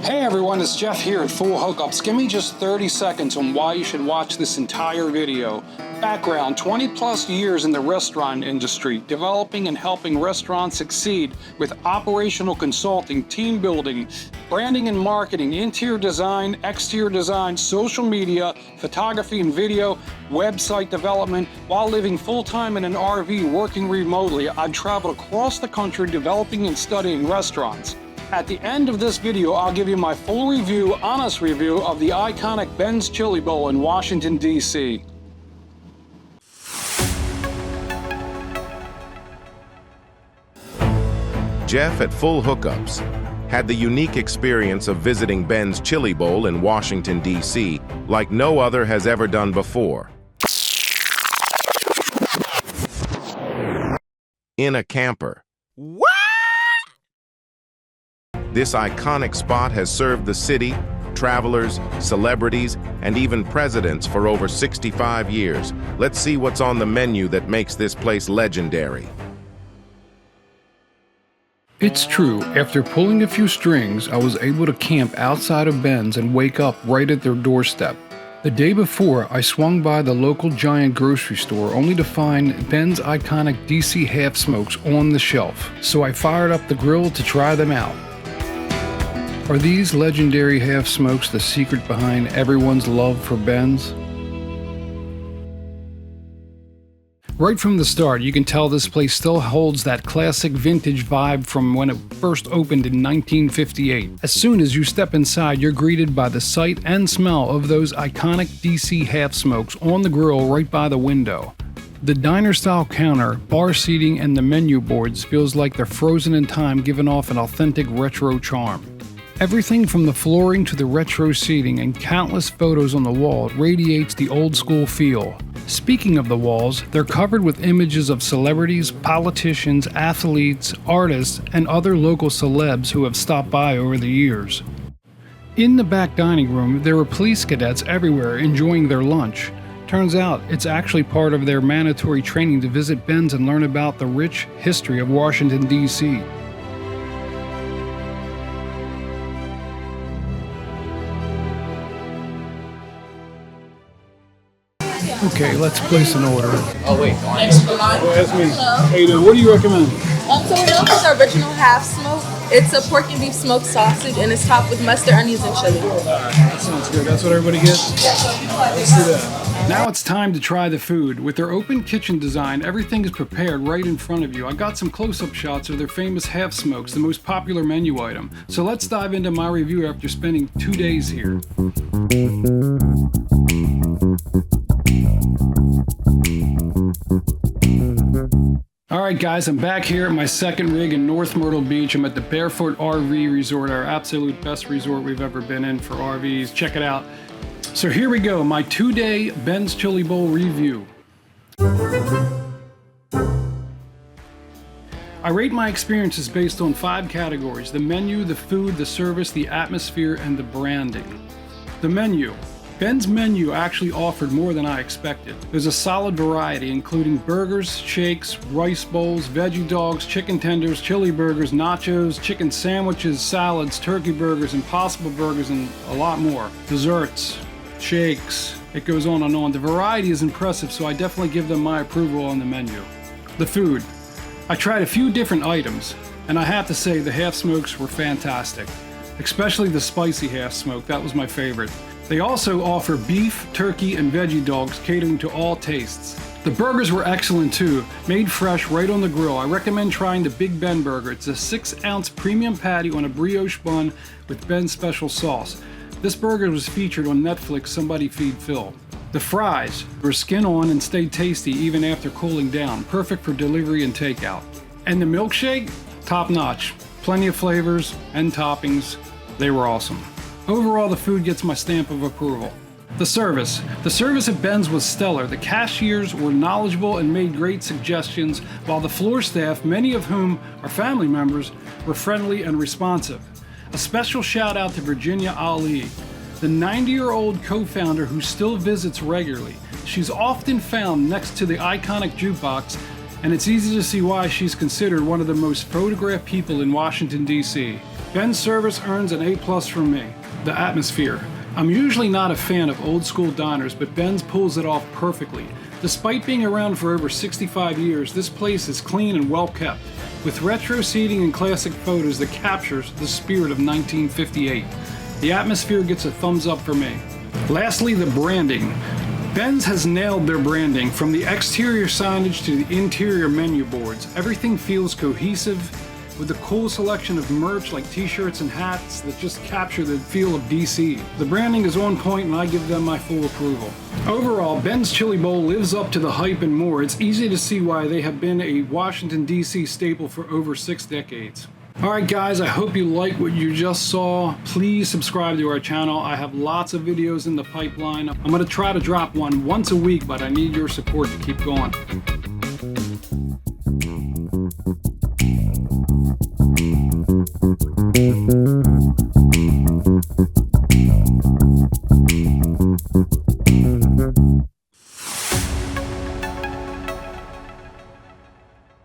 Hey everyone, it's Jeff here at Hookups. Give me just 30 seconds on why you should watch this entire video. Background: 20 plus years in the restaurant industry, developing and helping restaurants succeed with operational consulting, team building, branding and marketing, interior design, exterior design, social media, photography and video, website development. While living full-time in an RV, working remotely, I've traveled across the country developing and studying restaurants. At the end of this video, I'll give you my full review, honest review of the iconic Ben's Chili Bowl in Washington, D.C. Jeff at Full Hookups had the unique experience of visiting Ben's Chili Bowl in Washington, D.C. like no other has ever done before. In a camper. What? This iconic spot has served the city, travelers, celebrities, and even presidents for over 65 years. Let's see what's on the menu that makes this place legendary. It's true, after pulling a few strings, I was able to camp outside of Ben's and wake up right at their doorstep. The day before, I swung by the local giant grocery store only to find Ben's iconic DC half smokes on the shelf, so I fired up the grill to try them out. Are these legendary half smokes the secret behind everyone's love for Ben's? Right from the start, you can tell this place still holds that classic vintage vibe from when it first opened in 1958. As soon as you step inside, you're greeted by the sight and smell of those iconic DC half smokes on the grill right by the window. The diner-style counter, bar seating, and the menu boards feels like they're frozen in time, giving off an authentic retro charm. Everything from the flooring to the retro seating and countless photos on the wall radiates the old-school feel. Speaking of the walls, they're covered with images of celebrities, politicians, athletes, artists, and other local celebs who have stopped by over the years. In the back dining room, there were police cadets everywhere enjoying their lunch. Turns out, it's actually part of their mandatory training to visit Ben's and learn about the rich history of Washington, D.C. Okay, let's place an order. Oh wait, That's me. How you doing? What do you recommend? So we're going with the original half smoke. It's a pork and beef smoked sausage and it's topped with mustard, onions, and chili. That sounds good. That's what everybody gets? Let's do that. Now it's time to try the food. With their open kitchen design, everything is prepared right in front of you. I got some close-up shots of their famous half smokes, the most popular menu item. So let's dive into my review after spending 2 days here. Alright guys, I'm back here at my second rig in North Myrtle Beach. I'm at the Barefoot RV Resort, our absolute best resort we've ever been in for RVs. Check it out. So here we go, my 2-day Ben's Chili Bowl review. I rate my experiences based on 5 categories: the menu, the food, the service, the atmosphere, and the branding. The menu. Ben's menu actually offered more than I expected. There's a solid variety, including burgers, shakes, rice bowls, veggie dogs, chicken tenders, chili burgers, nachos, chicken sandwiches, salads, turkey burgers, impossible burgers, and a lot more. Desserts, shakes, it goes on and on. The variety is impressive, so I definitely give them my approval on the menu. The food. I tried a few different items, and I have to say the half smokes were fantastic. Especially the spicy half smoke, that was my favorite. They also offer beef, turkey, and veggie dogs catering to all tastes. The burgers were excellent too, made fresh right on the grill. I recommend trying the Big Ben burger. It's a 6-ounce premium patty on a brioche bun with Ben's special sauce. This burger was featured on Netflix Somebody Feed Phil. The fries were skin on and stayed tasty even after cooling down, perfect for delivery and takeout. And the milkshake? Top notch. Plenty of flavors and toppings. They were awesome. Overall, the food gets my stamp of approval. The service. The service at Ben's was stellar. The cashiers were knowledgeable and made great suggestions, while the floor staff, many of whom are family members, were friendly and responsive. A special shout out to Virginia Ali, the 90-year-old co-founder who still visits regularly. She's often found next to the iconic jukebox, and it's easy to see why she's considered one of the most photographed people in Washington, D.C. Ben's service earns an A+ from me. The atmosphere. I'm usually not a fan of old school diners, but Ben's pulls it off perfectly. Despite being around for over 65 years, this place is clean and well kept, with retro seating and classic photos that captures the spirit of 1958. The atmosphere gets a thumbs up for me. Lastly, the branding. Ben's has nailed their branding, from the exterior signage to the interior menu boards. Everything feels cohesive, with a cool selection of merch like t-shirts and hats that just capture the feel of DC. The branding is on point and I give them my full approval. Overall, Ben's Chili Bowl lives up to the hype and more. It's easy to see why they have been a Washington, DC staple for over 6 decades. Alright guys, I hope you like what you just saw. Please subscribe to our channel. I have lots of videos in the pipeline. I'm going to try to drop one once a week, but I need your support to keep going.